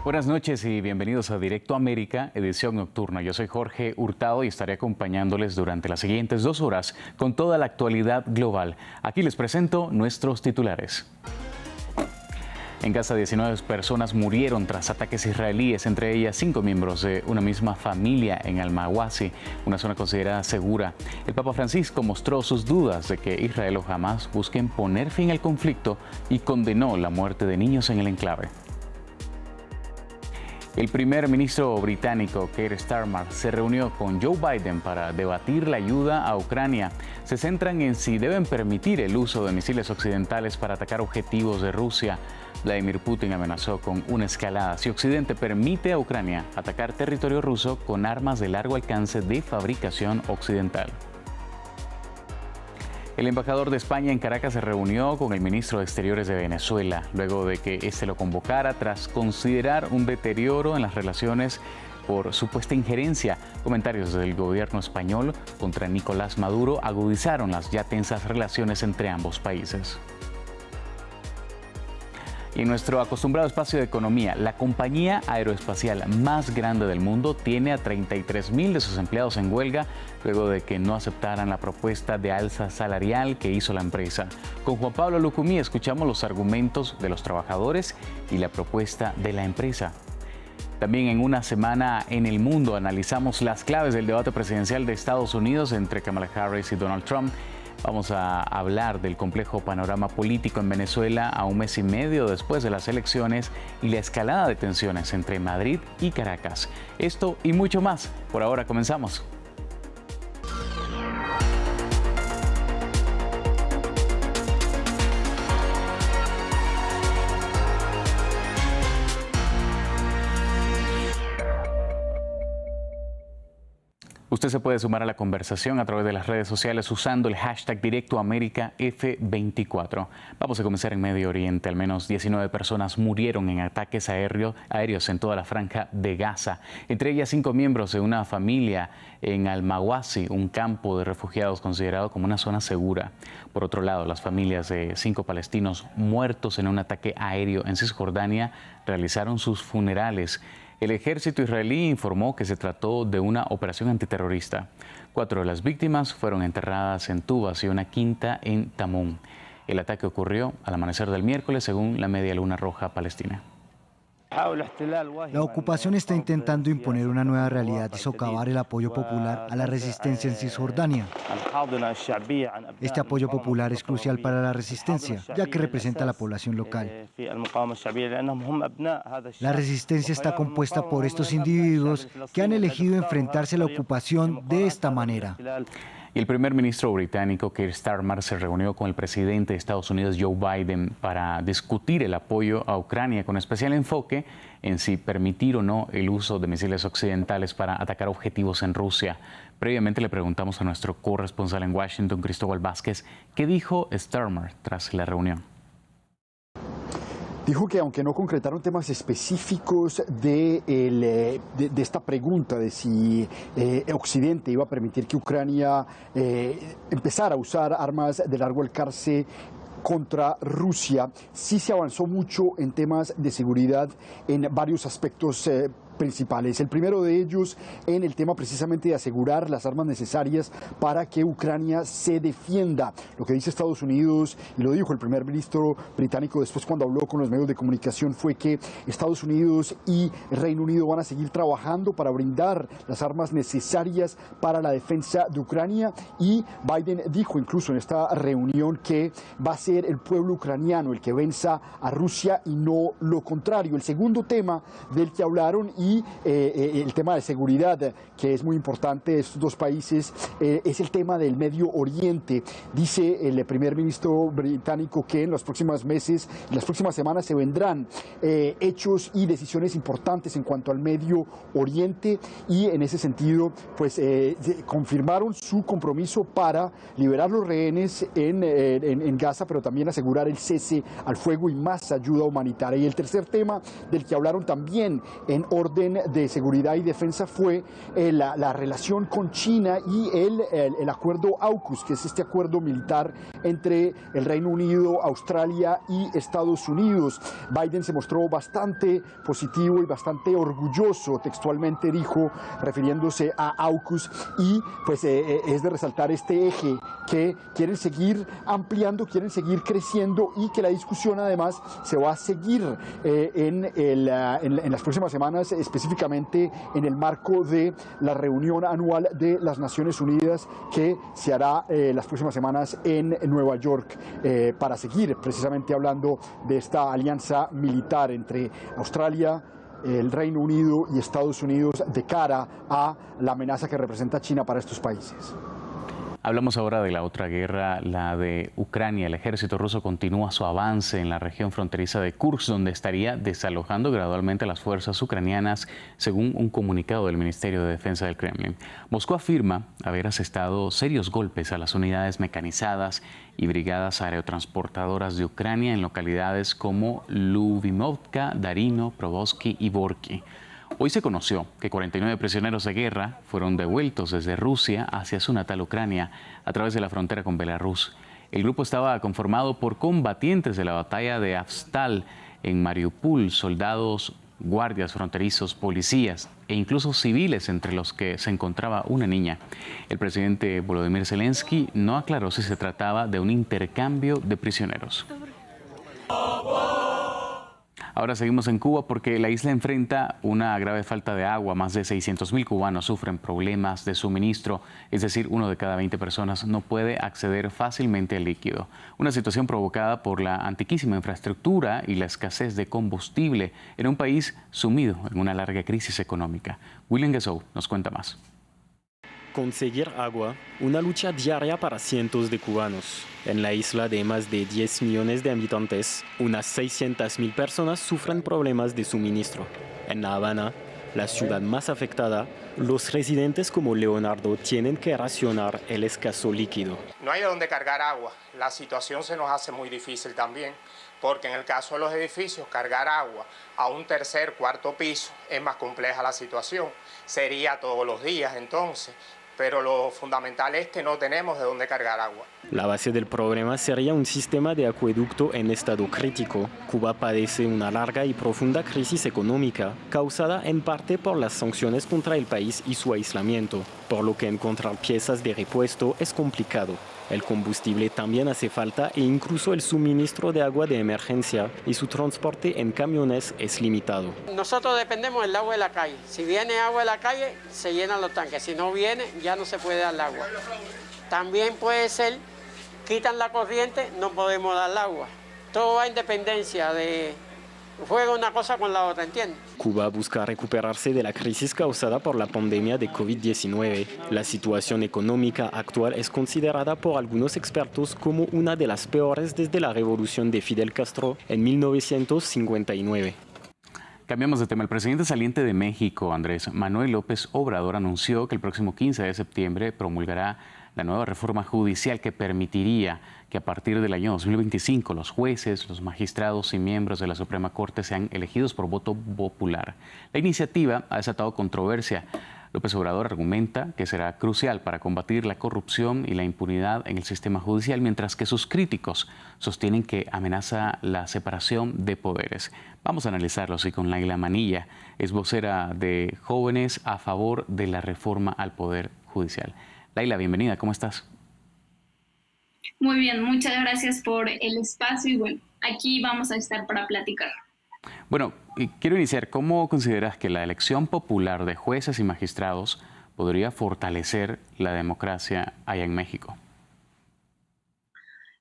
Buenas noches y bienvenidos a Directo América, edición nocturna. Yo soy Jorge Hurtado y estaré acompañándoles durante las siguientes 2 horas con toda la actualidad global. Aquí les presento nuestros titulares. En Gaza, 19 personas murieron tras ataques israelíes, entre ellas 5 miembros de una misma familia en Al-Mawasi, una zona considerada segura. El Papa Francisco mostró sus dudas de que Israel o Hamas busquen poner fin al conflicto y condenó la muerte de niños en el enclave. El primer ministro británico, Keir Starmer, se reunió con Joe Biden para debatir la ayuda a Ucrania. Se centran en si deben permitir el uso de misiles occidentales para atacar objetivos de Rusia. Vladimir Putin amenazó con una escalada si Occidente permite a Ucrania atacar territorio ruso con armas de largo alcance de fabricación occidental. El embajador de España en Caracas se reunió con el ministro de Exteriores de Venezuela, luego de que este lo convocara tras considerar un deterioro en las relaciones por supuesta injerencia. Comentarios del gobierno español contra Nicolás Maduro agudizaron las ya tensas relaciones entre ambos países. Y en nuestro acostumbrado espacio de economía, la compañía aeroespacial más grande del mundo tiene a 33,000 de sus empleados en huelga luego de que no aceptaran la propuesta de alza salarial que hizo la empresa. Con Juan Pablo Lucumí escuchamos los argumentos de los trabajadores y la propuesta de la empresa. También en Una Semana en el Mundo analizamos las claves del debate presidencial de Estados Unidos entre Kamala Harris y Donald Trump. Vamos a hablar del complejo panorama político en Venezuela a un mes y medio después de las elecciones y la escalada de tensiones entre Madrid y Caracas. Esto y mucho más. Por ahora comenzamos. Usted se puede sumar a la conversación a través de las redes sociales usando el hashtag DirectoAmericaF24. Vamos a comenzar en Medio Oriente. Al menos 19 personas murieron en ataques aéreos en toda la franja de Gaza. Entre ellas 5 miembros de una familia en Al-Mawasi, un campo de refugiados considerado como una zona segura. Por otro lado, las familias de 5 palestinos muertos en un ataque aéreo en Cisjordania realizaron sus funerales. El ejército israelí informó que se trató de una operación antiterrorista. 4 de las víctimas fueron enterradas en Tubas y una quinta en Tamún. El ataque ocurrió al amanecer del miércoles, según la Media Luna Roja palestina. La ocupación está intentando imponer una nueva realidad y socavar el apoyo popular a la resistencia en Cisjordania. Este apoyo popular es crucial para la resistencia, ya que representa a la población local. La resistencia está compuesta por estos individuos que han elegido enfrentarse a la ocupación de esta manera. Y el primer ministro británico, Keir Starmer, se reunió con el presidente de Estados Unidos, Joe Biden, para discutir el apoyo a Ucrania, con especial enfoque en si permitir o no el uso de misiles occidentales para atacar objetivos en Rusia. Previamente le preguntamos a nuestro corresponsal en Washington, Cristóbal Vázquez, qué dijo Starmer tras la reunión. Dijo que aunque no concretaron temas específicos de esta pregunta de si Occidente iba a permitir que Ucrania empezara a usar armas de largo alcance contra Rusia, sí se avanzó mucho en temas de seguridad en varios aspectos principales. El primero de ellos en el tema precisamente de asegurar las armas necesarias para que Ucrania se defienda. Lo que dice Estados Unidos, y lo dijo el primer ministro británico después cuando habló con los medios de comunicación, fue que Estados Unidos y el Reino Unido van a seguir trabajando para brindar las armas necesarias para la defensa de Ucrania, y Biden dijo incluso en esta reunión que va a ser el pueblo ucraniano el que venza a Rusia y no lo contrario. El segundo tema del que hablaron y el tema de seguridad, que es muy importante de estos dos países, es el tema del Medio Oriente. Dice el primer ministro británico que en los próximos meses, en las próximas semanas se vendrán hechos y decisiones importantes en cuanto al Medio Oriente, y en ese sentido pues confirmaron su compromiso para liberar los rehenes en Gaza, pero también asegurar el cese al fuego y más ayuda humanitaria. Y el tercer tema del que hablaron también en orden orden de seguridad y defensa fue la relación con China y el acuerdo AUKUS, que es este acuerdo militar entre el Reino Unido, Australia y Estados Unidos. Biden se mostró bastante positivo y bastante orgulloso, textualmente dijo, refiriéndose a AUKUS, y pues es de resaltar este eje que quieren seguir ampliando, quieren seguir creciendo, y que la discusión además se va a seguir en las próximas semanas, específicamente en el marco de la reunión anual de las Naciones Unidas que se hará las próximas semanas en Nueva York, para seguir precisamente hablando de esta alianza militar entre Australia, el Reino Unido y Estados Unidos de cara a la amenaza que representa China para estos países. Hablamos ahora de la otra guerra, la de Ucrania. El ejército ruso continúa su avance en la región fronteriza de Kursk, donde estaría desalojando gradualmente a las fuerzas ucranianas, según un comunicado del Ministerio de Defensa del Kremlin. Moscú afirma haber asestado serios golpes a las unidades mecanizadas y brigadas aerotransportadoras de Ucrania en localidades como Lubimovka, Darino, Provoski y Borki. Hoy se conoció que 49 prisioneros de guerra fueron devueltos desde Rusia hacia su natal Ucrania a través de la frontera con Belarus. El grupo estaba conformado por combatientes de la batalla de Azovstal en Mariupol, soldados, guardias fronterizos, policías e incluso civiles, entre los que se encontraba una niña. El presidente Volodymyr Zelensky no aclaró si se trataba de un intercambio de prisioneros. Ahora seguimos en Cuba porque la isla enfrenta una grave falta de agua. Más de 600.000 cubanos sufren problemas de suministro, es decir, 1 de cada 20 personas no puede acceder fácilmente al líquido. Una situación provocada por la antiquísima infraestructura y la escasez de combustible en un país sumido en una larga crisis económica. William Guessow nos cuenta más. Conseguir agua, una lucha diaria para cientos de cubanos. En la isla de más de 10 millones de habitantes, unas 600.000 personas sufren problemas de suministro. En La Habana, la ciudad más afectada, los residentes como Leonardo tienen que racionar el escaso líquido. No hay donde cargar agua. La situación se nos hace muy difícil también, porque en el caso de los edificios, cargar agua a un tercer, cuarto piso es más compleja la situación. Sería todos los días entonces. Pero lo fundamental es que no tenemos de dónde cargar agua. La base del problema sería un sistema de acueducto en estado crítico. Cuba padece una larga y profunda crisis económica, causada en parte por las sanciones contra el país y su aislamiento, por lo que encontrar piezas de repuesto es complicado. El combustible también hace falta e incluso el suministro de agua de emergencia y su transporte en camiones es limitado. Nosotros dependemos del agua de la calle. Si viene agua de la calle, se llenan los tanques. Si no viene, ya no se puede dar el agua. También puede ser, quitan la corriente, no podemos dar el agua. Todo va en dependencia de... Juega una cosa con la otra, ¿entiendes? Cuba busca recuperarse de la crisis causada por la pandemia de COVID-19. La situación económica actual es considerada por algunos expertos como una de las peores desde la revolución de Fidel Castro en 1959. Cambiamos de tema. El presidente saliente de México, Andrés Manuel López Obrador, anunció que el próximo 15 de septiembre promulgará la nueva reforma judicial que permitiría que a partir del año 2025 los jueces, los magistrados y miembros de la Suprema Corte sean elegidos por voto popular. La iniciativa ha desatado controversia. López Obrador argumenta que será crucial para combatir la corrupción y la impunidad en el sistema judicial, mientras que sus críticos sostienen que amenaza la separación de poderes. Vamos a analizarlo así con Laila Manilla, es vocera de Jóvenes a Favor de la Reforma al Poder Judicial. Laila, bienvenida, ¿cómo estás? Muy bien, muchas gracias por el espacio y bueno, aquí vamos a estar para platicar. Bueno, quiero iniciar. ¿Cómo consideras que la elección popular de jueces y magistrados podría fortalecer la democracia allá en México?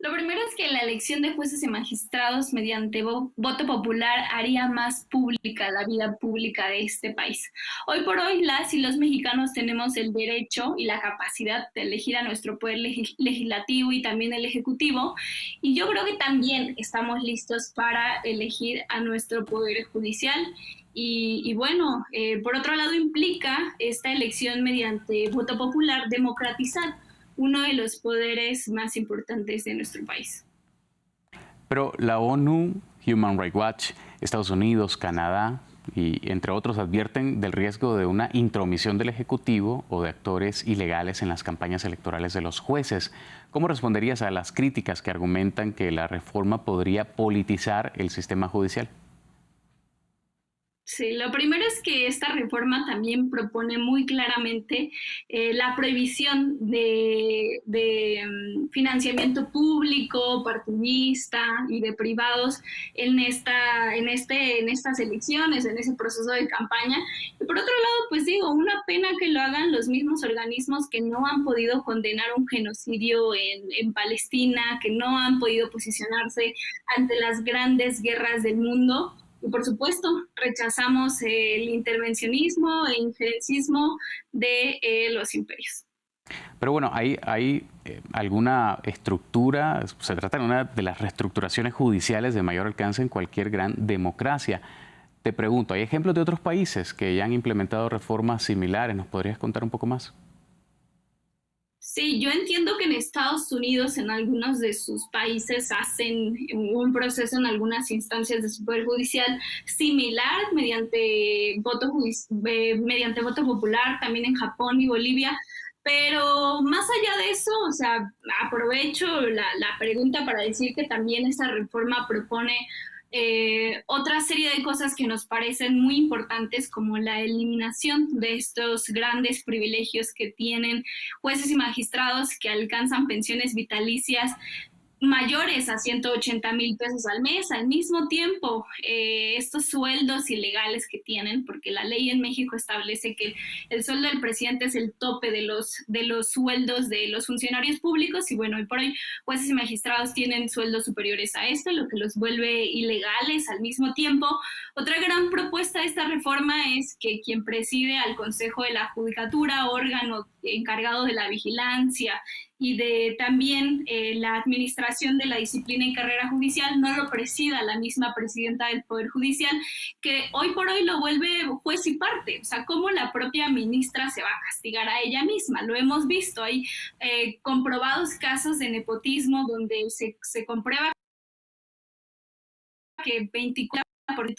Lo primero es que la elección de jueces y magistrados mediante voto popular haría más pública la vida pública de este país. Hoy por hoy las y los mexicanos tenemos el derecho y la capacidad de elegir a nuestro poder legislativo y también el ejecutivo, y yo creo que también estamos listos para elegir a nuestro poder judicial. Y bueno, por otro lado implica esta elección mediante voto popular democratizar uno de los poderes más importantes de nuestro país. Pero la ONU, Human Rights Watch, Estados Unidos, Canadá, y entre otros advierten del riesgo de una intromisión del Ejecutivo o de actores ilegales en las campañas electorales de los jueces. ¿Cómo responderías a las críticas que argumentan que la reforma podría politizar el sistema judicial? Sí, lo primero es que esta reforma también propone muy claramente la prohibición de financiamiento público, partidista y de privados en estas elecciones, en ese proceso de campaña. Y por otro lado, pues digo, una pena que lo hagan los mismos organismos que no han podido condenar un genocidio en Palestina, que no han podido posicionarse ante las grandes guerras del mundo. Y por supuesto, rechazamos el intervencionismo e injerencismo de los imperios. Pero bueno, ¿hay alguna estructura? Se trata de una de las reestructuraciones judiciales de mayor alcance en cualquier gran democracia. Te pregunto, ¿hay ejemplos de otros países que ya han implementado reformas similares? ¿Nos podrías contar un poco más? Sí, yo entiendo que en Estados Unidos, en algunos de sus países, hacen un proceso en algunas instancias de su poder judicial similar mediante voto popular, también en Japón y Bolivia. Pero más allá de eso, o sea, aprovecho la pregunta para decir que también esta reforma propone otra serie de cosas que nos parecen muy importantes, como la eliminación de estos grandes privilegios que tienen jueces y magistrados que alcanzan pensiones vitalicias mayores a 180,000 pesos al mes. Al mismo tiempo, estos sueldos ilegales que tienen, porque la ley en México establece que el sueldo del presidente es el tope de los sueldos de los funcionarios públicos, y bueno, hoy por hoy jueces y magistrados tienen sueldos superiores a esto, lo que los vuelve ilegales. Al mismo tiempo, otra gran propuesta de esta reforma es que quien preside al Consejo de la Judicatura, órgano encargado de la vigilancia y de también la administración de la disciplina y carrera judicial, no lo presida la misma presidenta del Poder Judicial, que hoy por hoy lo vuelve juez y parte. O sea, cómo la propia ministra se va a castigar a ella misma. Lo hemos visto, hay comprobados casos de nepotismo donde se comprueba que 24%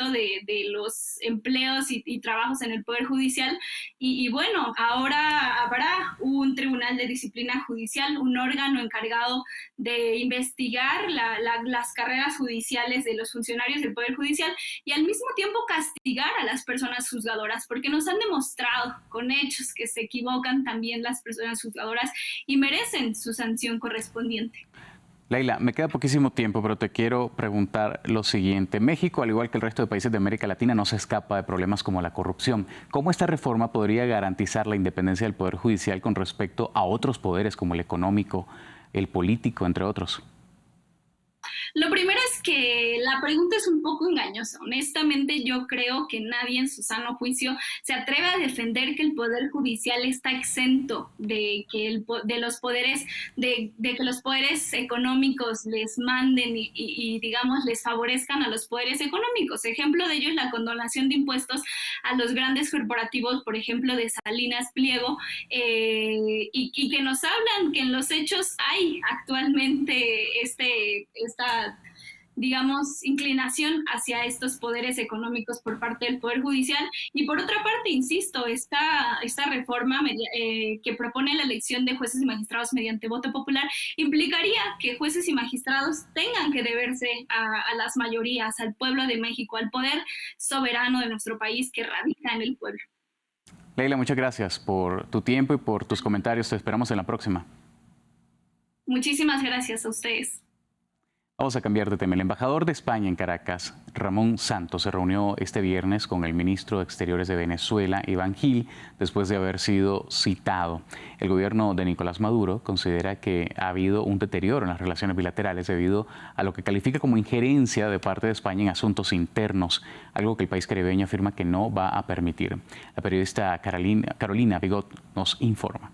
de los empleos y trabajos en el Poder Judicial. Y bueno, ahora habrá un tribunal de disciplina judicial, un órgano encargado de investigar las carreras judiciales de los funcionarios del Poder Judicial y al mismo tiempo castigar a las personas juzgadoras, porque nos han demostrado con hechos que se equivocan también las personas juzgadoras y merecen su sanción correspondiente. Leila, me queda poquísimo tiempo, pero te quiero preguntar lo siguiente. México, al igual que el resto de países de América Latina, no se escapa de problemas como la corrupción. ¿Cómo esta reforma podría garantizar la independencia del Poder Judicial con respecto a otros poderes como el económico, el político, entre otros? Lo primero es que la pregunta es un poco engañosa. Honestamente, yo creo que nadie en su sano juicio se atreve a defender que el Poder Judicial está exento de que los poderes económicos les manden y digamos, les favorezcan a los poderes económicos. Ejemplo de ello es la condonación de impuestos a los grandes corporativos, por ejemplo, de Salinas Pliego, y que nos hablan que en los hechos hay actualmente esta digamos, inclinación hacia estos poderes económicos por parte del Poder Judicial. Y por otra parte, insisto, esta reforma que propone la elección de jueces y magistrados mediante voto popular implicaría que jueces y magistrados tengan que deberse a las mayorías, al pueblo de México, al poder soberano de nuestro país que radica en el pueblo. Leila, muchas gracias por tu tiempo y por tus comentarios. Te esperamos en la próxima. Muchísimas gracias a ustedes. Vamos a cambiar de tema. El embajador de España en Caracas, Ramón Santos, se reunió este viernes con el ministro de Exteriores de Venezuela, Iván Gil, después de haber sido citado. El gobierno de Nicolás Maduro considera que ha habido un deterioro en las relaciones bilaterales debido a lo que califica como injerencia de parte de España en asuntos internos, algo que el país caribeño afirma que no va a permitir. La periodista Carolina Bigot nos informa.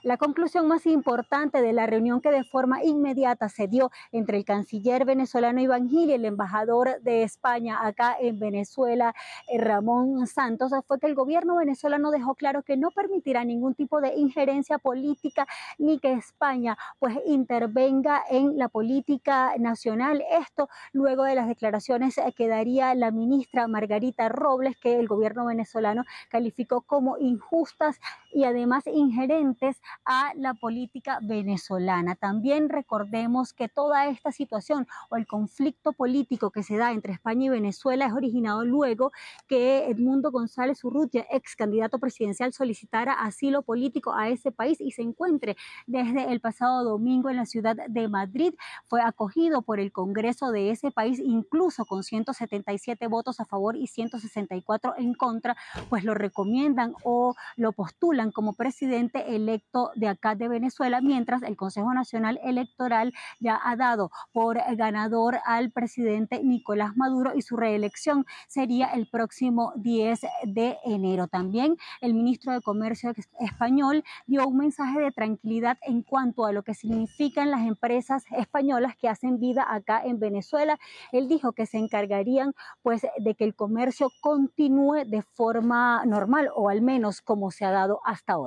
La conclusión más importante de la reunión, que de forma inmediata se dio entre el canciller venezolano Iván Gil y el embajador de España acá en Venezuela, Ramón Santos, fue que el gobierno venezolano dejó claro que no permitirá ningún tipo de injerencia política ni que España pues intervenga en la política nacional. Esto luego de las declaraciones que daría la ministra Margarita Robles, que el gobierno venezolano calificó como injustas y además ingerentes a la política venezolana. También recordemos que toda esta situación o el conflicto político que se da entre España y Venezuela es originado luego que Edmundo González Urrutia, ex candidato presidencial, solicitara asilo político a ese país y se encuentre desde el pasado domingo en la ciudad de Madrid. Fue acogido por el Congreso de ese país, incluso con 177 votos a favor y 164 en contra, pues lo recomiendan o lo postulan como presidente electo de acá de Venezuela, mientras el Consejo Nacional Electoral ya ha dado por ganador al presidente Nicolás Maduro y su reelección sería el próximo 10 de enero. También el ministro de Comercio español dio un mensaje de tranquilidad en cuanto a lo que significan las empresas españolas que hacen vida acá en Venezuela. Él dijo que se encargarían pues de que el comercio continúe de forma normal, o al menos como se ha dado hasta ahora.